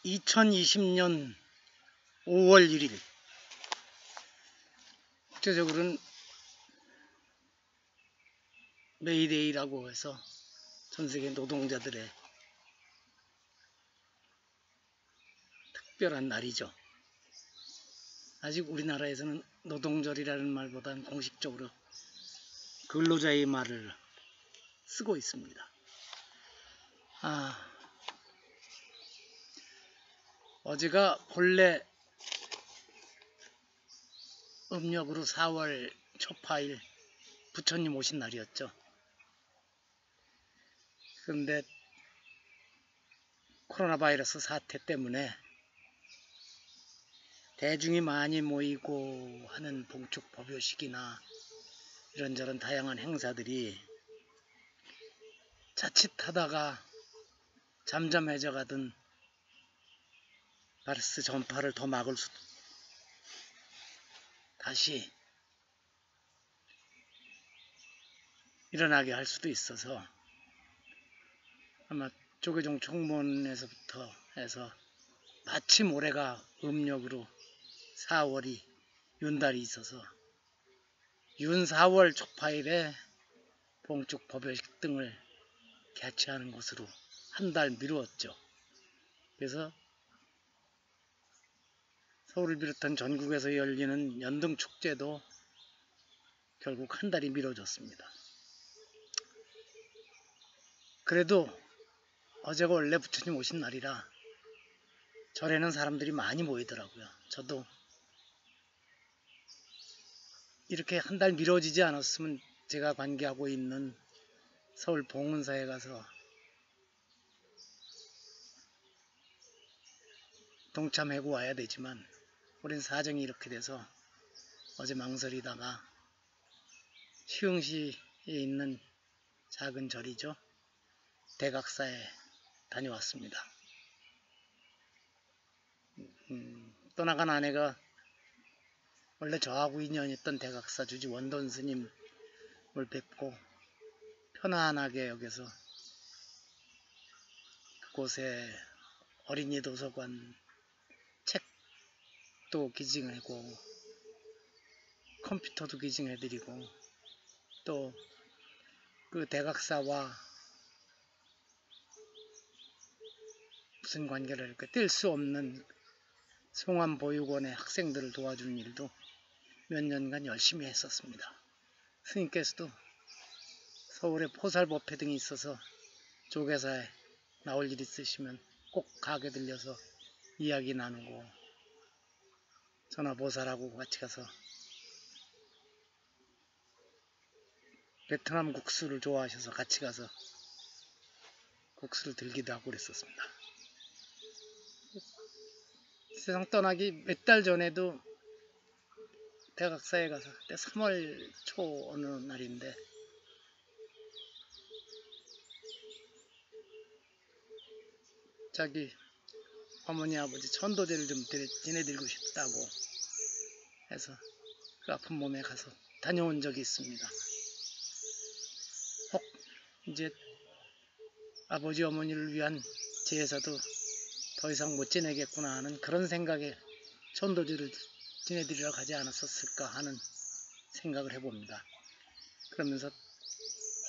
2020년 5월 1일 국제적으로는 메이데이라고 해서 전세계 노동자들의 특별한 날이죠. 아직 우리나라에서는 노동절이라는 말보다는 공식적으로 근로자의 말을 쓰고 있습니다. 어제가 본래 음력으로 4월 초파일 부처님 오신 날이었죠. 그런데 코로나 바이러스 사태 때문에 대중이 많이 모이고 하는 봉축 법요식이나 이런저런 다양한 행사들이 자칫하다가 잠잠해져 가던 바이러스 전파를 더 막을 수도 다시 일어나게 할 수도 있어서 아마 조계종 총무원에서부터 해서 마침 올해가 음력으로 4월이 윤달이 있어서 윤 4월 초파일에 봉축 법요식 등을 개최하는 것으로 한 달 미루었죠. 그래서 서울을 비롯한 전국에서 열리는 연등축제도 결국 한 달이 미뤄졌습니다. 그래도 어제가 원래 부처님 오신 날이라 절에는 사람들이 많이 모이더라고요. 저도 이렇게 한 달 미뤄지지 않았으면 제가 관계하고 있는 서울 봉은사에 가서 동참하고 와야 되지만 우린 사정이 이렇게 돼서 어제 망설이다가 시흥시에 있는 작은 절이죠. 대각사에 다녀왔습니다. 떠나간 아내가 원래 저하고 인연있던 대각사 주지 원돈 스님을 뵙고 편안하게 여기서 그곳에 어린이 도서관 책도 기증하고 컴퓨터도 기증해드리고 또 그 대각사와 무슨 관계를 이렇게 뗄 수 없는 송암보육원의 학생들을 도와주는 일도 몇 년간 열심히 했었습니다. 스님께서도 서울에 포살법회 등이 있어서 조계사에 나올 일 있으시면 꼭 가게 들려서 이야기 나누고 전화보살하고 같이 가서 베트남 국수를 좋아하셔서 같이 가서 국수를 들기도 하고 그랬었습니다. 세상 떠나기 몇 달 전에도 대각사에 가서 그때 3월 초 어느 날인데 자기 어머니 아버지 천도제를 좀 지내드리고 싶다고 해서 그 아픈 몸에 가서 다녀온 적이 있습니다. 혹 이제 아버지 어머니를 위한 제사도 더 이상 못 지내겠구나 하는 그런 생각에 천도제를 지내드리러 가지 않았었을까 하는 생각을 해봅니다. 그러면서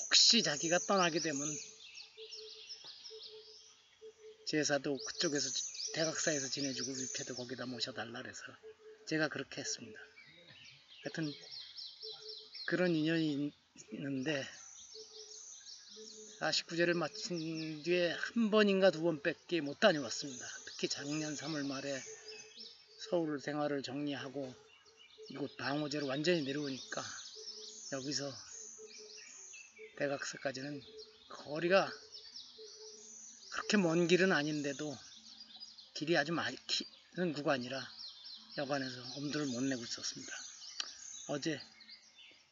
혹시 자기가 떠나게 되면 제사도 그쪽에서 대각사에서 지내주고 위패도 거기다 모셔달라 그래서 제가 그렇게 했습니다. 하여튼 그런 인연이 있는데 49제를 마친 뒤에 한 번인가 두 번밖에 못 다녀왔습니다. 특히 작년 3월 말에 서울 생활을 정리하고 이곳 방호제로 완전히 내려오니까 여기서 대각사까지는 거리가 그렇게 먼 길은 아닌데도 길이 아주 많은 구간이라 여관에서 엄두를 못 내고 있었습니다. 어제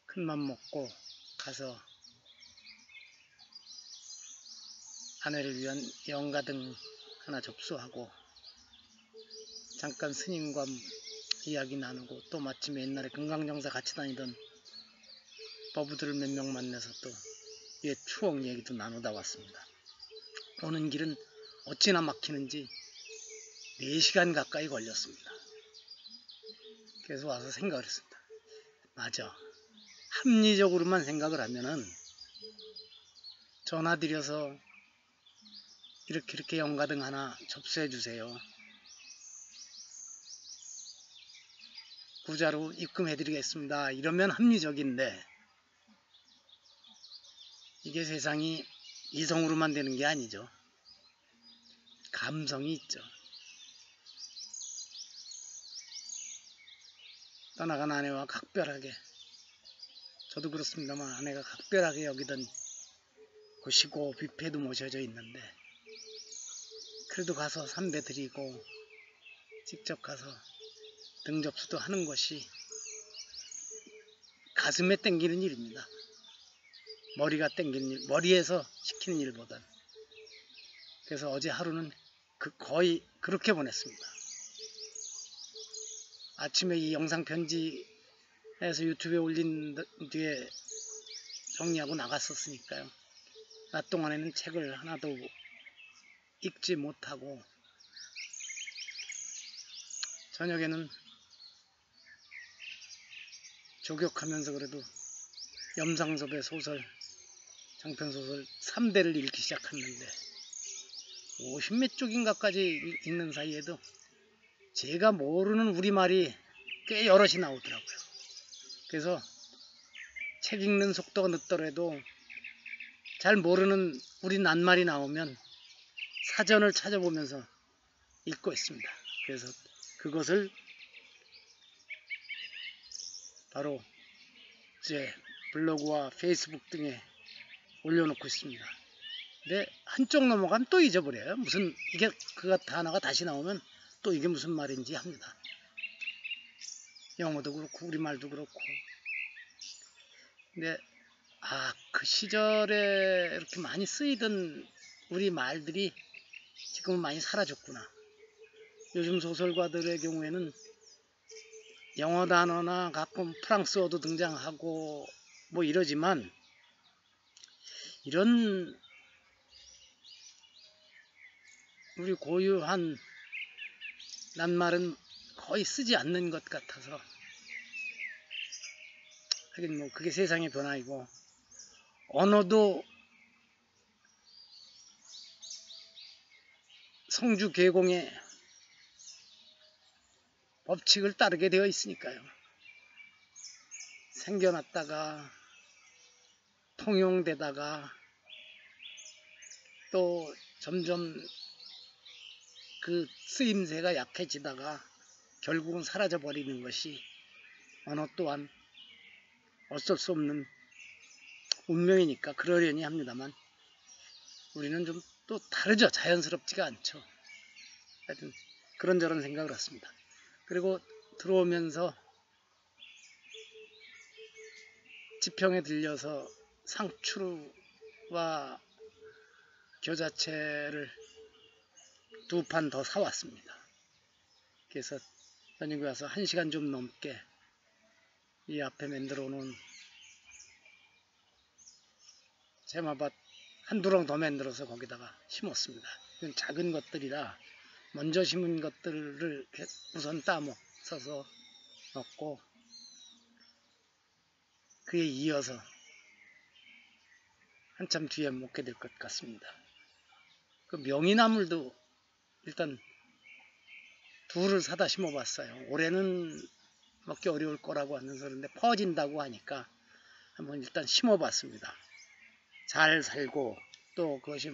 큰맘 먹고 가서 아내를 위한 영가등 하나 접수하고 잠깐 스님과 이야기 나누고 또 마침 옛날에 금강정사 같이 다니던 법우들을 몇 명 만나서 또 옛 추억 얘기도 나누다 왔습니다. 오는 길은 어찌나 막히는지 4시간 가까이 걸렸습니다. 그래서 와서 생각을 했습니다. 맞아. 합리적으로만 생각을 하면은 전화 드려서 이렇게 영가등 하나 접수해 주세요. 구자로 입금해 드리겠습니다. 이러면 합리적인데 이게 세상이 이성으로만 되는 게 아니죠. 감성이 있죠. 떠나간 아내와 각별하게, 저도 그렇습니다만 아내가 각별하게 여기던 곳이고 뷔페도 모셔져 있는데 그래도 가서 삼배 드리고 직접 가서 등접수도 하는 것이 가슴에 땡기는 일입니다. 머리가 땡기는 일, 머리에서 시키는 일보단. 그래서 어제 하루는 거의 그렇게 보냈습니다. 아침에 이 영상 편지해서 유튜브에 올린 뒤에 정리하고 나갔었으니까요. 낮 동안에는 책을 하나도 읽지 못하고 저녁에는 조격하면서 그래도 염상섭의 소설, 장편소설 3대를 읽기 시작했는데 50몇 쪽인가까지 읽는 사이에도 제가 모르는 우리말이 꽤 여럿이 나오더라고요. 그래서 책 읽는 속도가 늦더라도 잘 모르는 우리 낱말이 나오면 사전을 찾아보면서 읽고 있습니다. 그래서 그것을 바로 제 블로그와 페이스북 등에 올려놓고 있습니다. 근데 한쪽 넘어가면 또 잊어버려요. 무슨 이게 그 단어가 다시 나오면 또 이게 무슨 말인지 합니다. 영어도 그렇고 우리말도 그렇고. 근데 그 시절에 이렇게 많이 쓰이던 우리 말들이 지금은 많이 사라졌구나. 요즘 소설가들의 경우에는 영어 단어나 가끔 프랑스어도 등장하고 뭐 이러지만 이런 우리 고유한 낱말은 거의 쓰지 않는 것 같아서 하긴 뭐 그게 세상의 변화이고 언어도 성주 계공의 법칙을 따르게 되어 있으니까요. 생겨났다가 통용되다가 또 점점 그 쓰임새가 약해지다가 결국은 사라져 버리는 것이 언어 또한 어쩔 수 없는 운명이니까 그러려니 합니다만 우리는 좀 또 다르죠. 자연스럽지가 않죠. 하여튼 그런저런 생각을 했습니다. 그리고 들어오면서 지평에 들려서 상추와 겨자채를 2판 더 사왔습니다. 그래서 저녁에 와서 1시간 좀 넘게 이 앞에 만들어 놓은 제마밭 한 두렁 더 만들어서 거기다가 심었습니다. 이건 작은 것들이라 먼저 심은 것들을 우선 따먹어서 넣고 그에 이어서 한참 뒤에 먹게 될 것 같습니다. 그 명이나물도 일단 2를 사다 심어봤어요. 올해는 먹기 어려울 거라고 하면서 그런데 퍼진다고 하니까 한번 일단 심어봤습니다. 잘 살고 또 그것이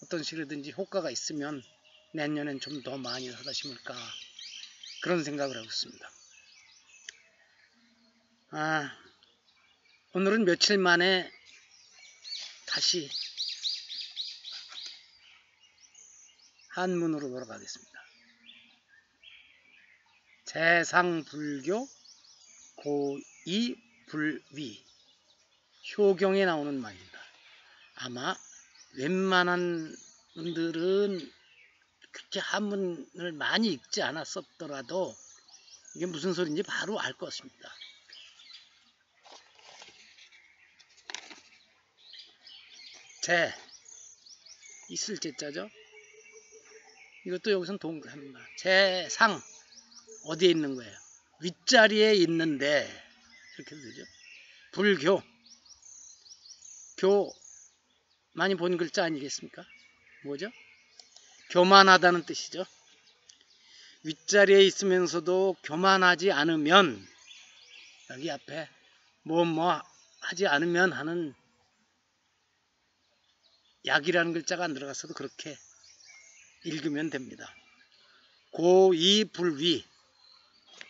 어떤 식으로든지 효과가 있으면 내년엔 좀 더 많이 사다 심을까 그런 생각을 하고 있습니다. 오늘은 며칠 만에 다시 한문으로 돌아가겠습니다. 재상불교 고이불위 효경에 나오는 말입니다. 아마 웬만한 분들은 그렇게 한문을 많이 읽지 않았었더라도 이게 무슨 소리인지 바로 알 것입니다. 재 있을 제자죠. 이것도 여기서는 동그랍니다. 재상 어디에 있는 거예요? 윗자리에 있는데 이렇게 되죠. 불교, 교 많이 본 글자 아니겠습니까? 뭐죠? 교만하다는 뜻이죠. 윗자리에 있으면서도 교만하지 않으면, 여기 앞에 뭐 하지 않으면 하는 약이라는 글자가 안 들어갔어도 그렇게 읽으면 됩니다. 고이 불위,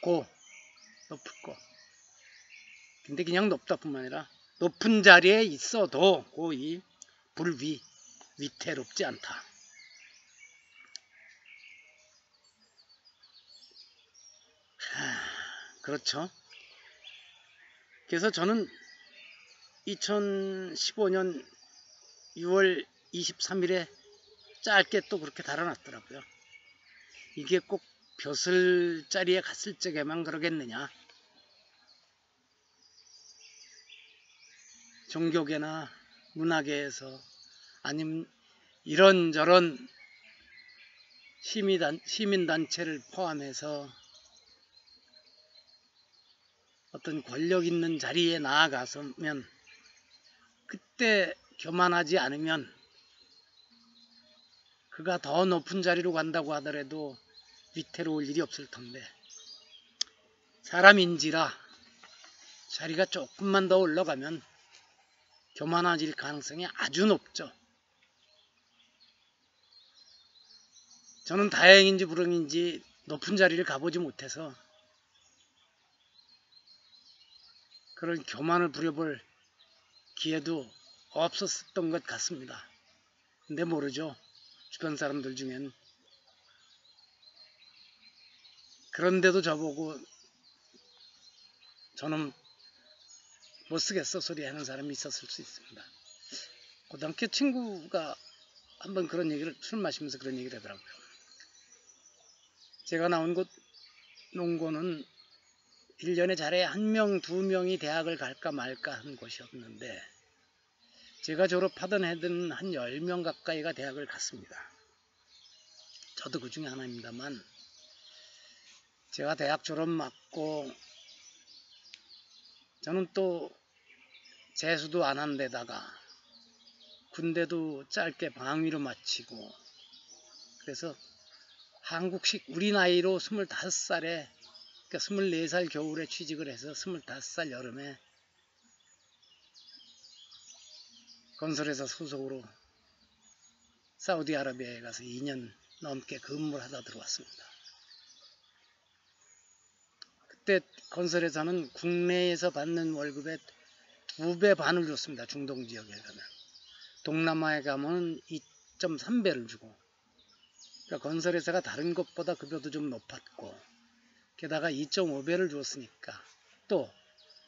고 높을 거. 근데 그냥 높다뿐만 아니라 높은 자리에 있어도 고이 불위, 위태롭지 않다. 그렇죠. 그래서 저는 2015년 6월 23일에 짧게 또 그렇게 달아놨더라고요. 이게 꼭 벼슬자리에 갔을 적에만 그러겠느냐. 종교계나 문화계에서 아니면 이런저런 시민단체를 포함해서 어떤 권력 있는 자리에 나아가서면 그때 교만하지 않으면 그가 더 높은 자리로 간다고 하더라도 위태로울 일이 없을 텐데, 사람인지라 자리가 조금만 더 올라가면 교만해질 가능성이 아주 높죠. 저는 다행인지 불행인지 높은 자리를 가보지 못해서 그런 교만을 부려볼 기회도 없었던 것 같습니다. 근데 모르죠. 주변 사람들 중엔. 그런데도 저보고 저는 못쓰겠어 소리 하는 사람이 있었을 수 있습니다. 고등학교 친구가 한번 그런 얘기를, 술 마시면서 그런 얘기를 하더라고요. 제가 나온 곳 농고는 1년에 잘해 1명, 2명이 대학을 갈까 말까 한 곳이었는데, 제가 졸업하던 애들은 한 10명 가까이가 대학을 갔습니다. 저도 그 중에 하나입니다만, 제가 대학 졸업 맞고 저는 또 재수도 안 한 데다가 군대도 짧게 방위로 마치고, 그래서 한국식 우리 나이로 25살에, 그러니까 24살 겨울에 취직을 해서 25살 여름에 건설회사 소속으로 사우디아라비아에 가서 2년 넘게 근무를 하다 들어왔습니다. 그때 건설회사는 국내에서 받는 월급의 2배 반을 줬습니다. 중동 지역에 가면. 동남아에 가면 2.3배를 주고, 그러니까 건설회사가 다른 것보다 급여도 좀 높았고, 게다가 2.5배를 줬으니까, 또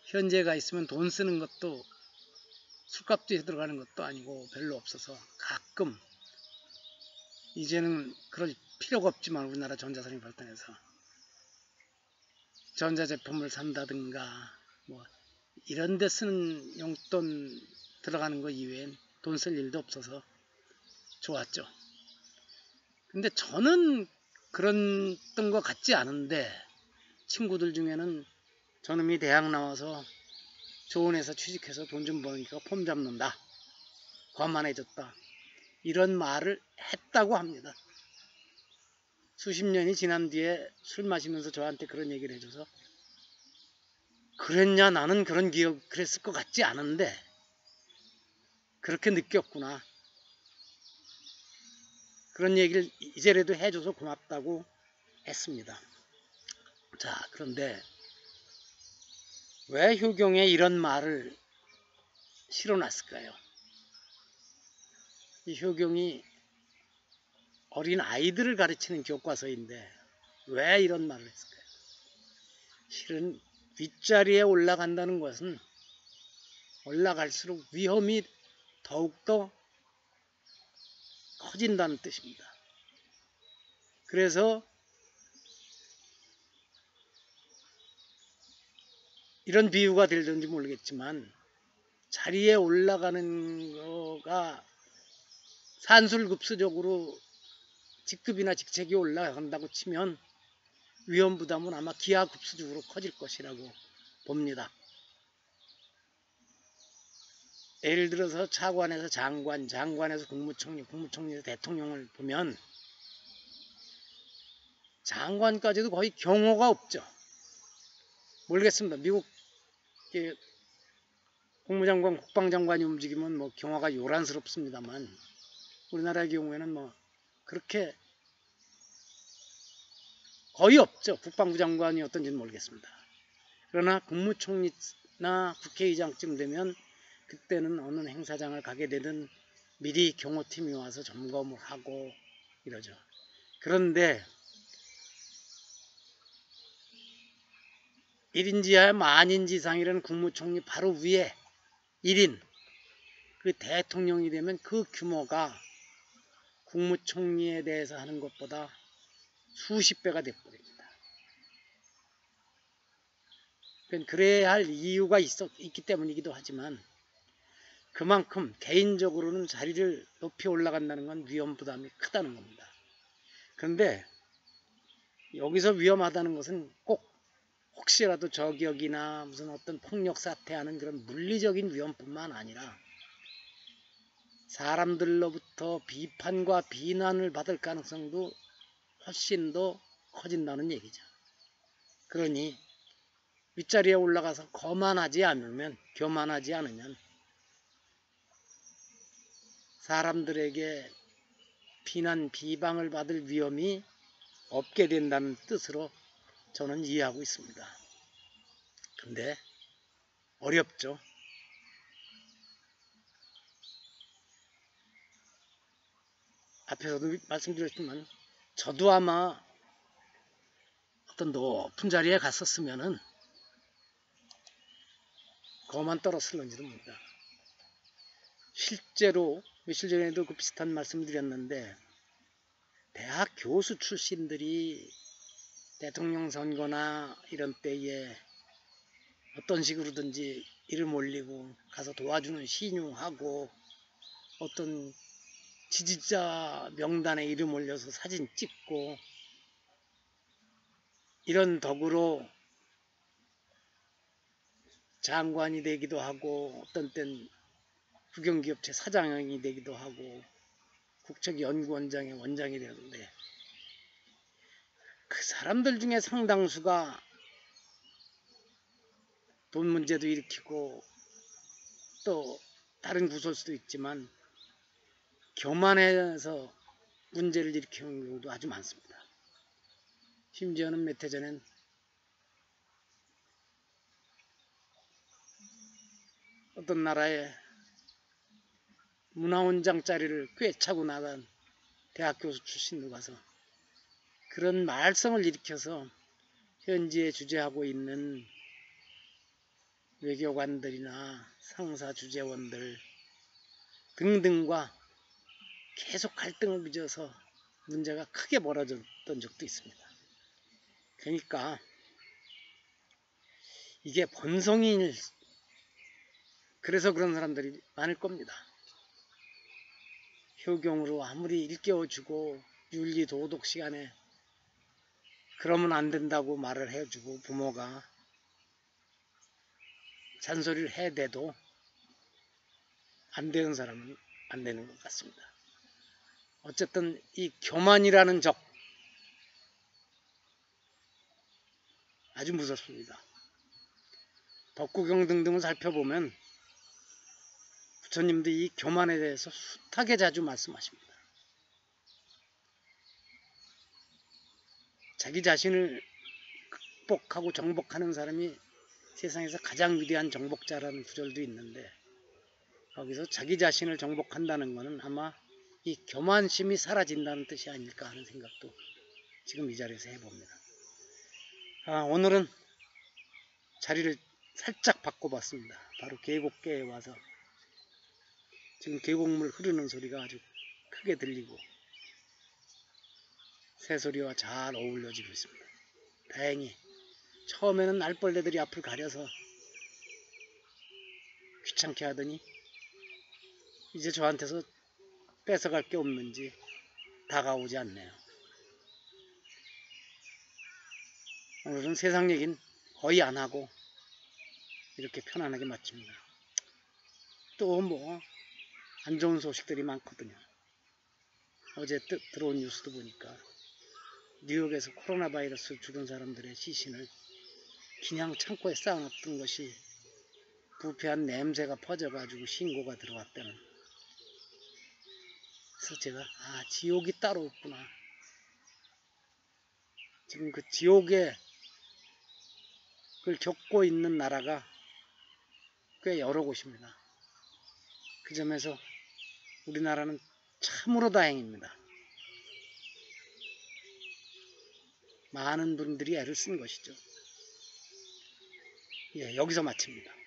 현재가 있으면 돈 쓰는 것도 술값도 들어가는 것도 아니고 별로 없어서 가끔, 이제는 그럴 필요가 없지만 우리나라 전자산업이 발달해서 전자제품을 산다든가 뭐 이런 데 쓰는 용돈 들어가는 거 이외엔 돈 쓸 일도 없어서 좋았죠. 근데 저는 그랬던 것 같지 않은데, 친구들 중에는 저놈이 대학 나와서 좋은 회사 취직해서 돈 좀 버니까 폼 잡는다, 거만해졌다, 이런 말을 했다고 합니다. 수십 년이 지난 뒤에 술 마시면서 저한테 그런 얘기를 해줘서, 그랬냐, 나는 그런 기억 그랬을 것 같지 않은데 그렇게 느꼈구나, 그런 얘기를 이제라도 해줘서 고맙다고 했습니다. 자, 그런데 왜 효경에 이런 말을 실어놨을까요? 이 효경이 어린 아이들을 가르치는 교과서인데 왜 이런 말을 했을까요? 실은 윗자리에 올라간다는 것은 올라갈수록 위험이 더욱더 커진다는 뜻입니다. 그래서 이런 비유가 될는지 모르겠지만, 자리에 올라가는 거가 산술급수적으로 직급이나 직책이 올라간다고 치면 위험 부담은 아마 기하급수적으로 커질 것이라고 봅니다. 예를 들어서 차관에서 장관, 장관에서 국무총리, 국무총리에서 대통령을 보면 장관까지도 거의 경호가 없죠. 모르겠습니다. 미국 국무장관, 국방장관이 움직이면 뭐 경호가 요란스럽습니다만 우리나라의 경우에는 뭐 그렇게 거의 없죠. 국방부 장관이 어떤지는 모르겠습니다. 그러나 국무총리나 국회의장쯤 되면 그때는 어느 행사장을 가게 되든 미리 경호팀이 와서 점검을 하고 이러죠. 그런데 1인지하에 만인지상이라는 국무총리 바로 위에 1인 그 대통령이 되면 그 규모가 국무총리에 대해서 하는 것보다 수십 배가 돼버립니다. 그래야 할 이유가 있기 때문이기도 하지만 그만큼 개인적으로는 자리를 높이 올라간다는 건 위험 부담이 크다는 겁니다. 그런데 여기서 위험하다는 것은 꼭 혹시라도 저격이나 무슨 어떤 폭력 사태하는 그런 물리적인 위험뿐만 아니라 사람들로부터 비판과 비난을 받을 가능성도 훨씬 더 커진다는 얘기죠. 그러니 윗자리에 올라가서 교만하지 않으면 사람들에게 비난, 비방을 받을 위험이 없게 된다는 뜻으로 저는 이해하고 있습니다. 근데 어렵죠. 앞에서도 말씀드렸지만 저도 아마 어떤 높은 자리에 갔었으면은 거만 떨었을런지도 모릅니다. 실제로 며칠 전에도 그 비슷한 말씀을 드렸는데 대학 교수 출신들이 대통령 선거나 이런 때에 어떤 식으로든지 이름 올리고 가서 도와주는 신용하고 어떤 지지자 명단에 이름 올려서 사진 찍고 이런 덕으로 장관이 되기도 하고 어떤 땐 국영기업체 사장이 되기도 하고 국책연구원장의 원장이 되는데 그 사람들 중에 상당수가 돈 문제도 일으키고 또 다른 구설 수도 있지만 교만해서 문제를 일으키는 경우도 아주 많습니다. 심지어는 몇 해 전엔 어떤 나라의 문화원장 자리를 꿰차고 나간 대학 교수 출신도 가서 그런 말썽을 일으켜서 현지에 주재하고 있는 외교관들이나 상사 주재원들 등등과 계속 갈등을 빚어서 문제가 크게 벌어졌던 적도 있습니다. 그러니까 이게 본성이 그래서 그런 사람들이 많을 겁니다. 효경으로 아무리 일깨워주고 윤리 도덕 시간에 그러면 안 된다고 말을 해주고 부모가 잔소리를 해대도 안 되는 사람은 안 되는 것 같습니다. 어쨌든 이 교만이라는 적 아주 무섭습니다. 덕구경 등등을 살펴보면 부처님도 이 교만에 대해서 숱하게 자주 말씀하십니다. 자기 자신을 극복하고 정복하는 사람이 세상에서 가장 위대한 정복자라는 구절도 있는데 거기서 자기 자신을 정복한다는 것은 아마 이 교만심이 사라진다는 뜻이 아닐까 하는 생각도 지금 이 자리에서 해봅니다. 오늘은 자리를 살짝 바꿔봤습니다. 바로 계곡계에 와서 지금 계곡물 흐르는 소리가 아주 크게 들리고 새소리와 잘 어울려지고 있습니다. 다행히 처음에는 날벌레들이 앞을 가려서 귀찮게 하더니 이제 저한테서 뺏어갈 게 없는지 다가오지 않네요. 오늘은 세상 얘기는 거의 안 하고 이렇게 편안하게 마칩니다. 또 뭐 안 좋은 소식들이 많거든요. 어제 들어온 뉴스도 보니까 뉴욕에서 코로나 바이러스 죽은 사람들의 시신을 그냥 창고에 쌓아놨던 것이 부패한 냄새가 퍼져가지고 신고가 들어왔다는. 그래서 제가 지옥이 따로 없구나. 지금 그 지옥에 그걸 겪고 있는 나라가 꽤 여러 곳입니다. 그 점에서 우리나라는 참으로 다행입니다. 많은 분들이 애를 쓴 것이죠. 예, 여기서 마칩니다.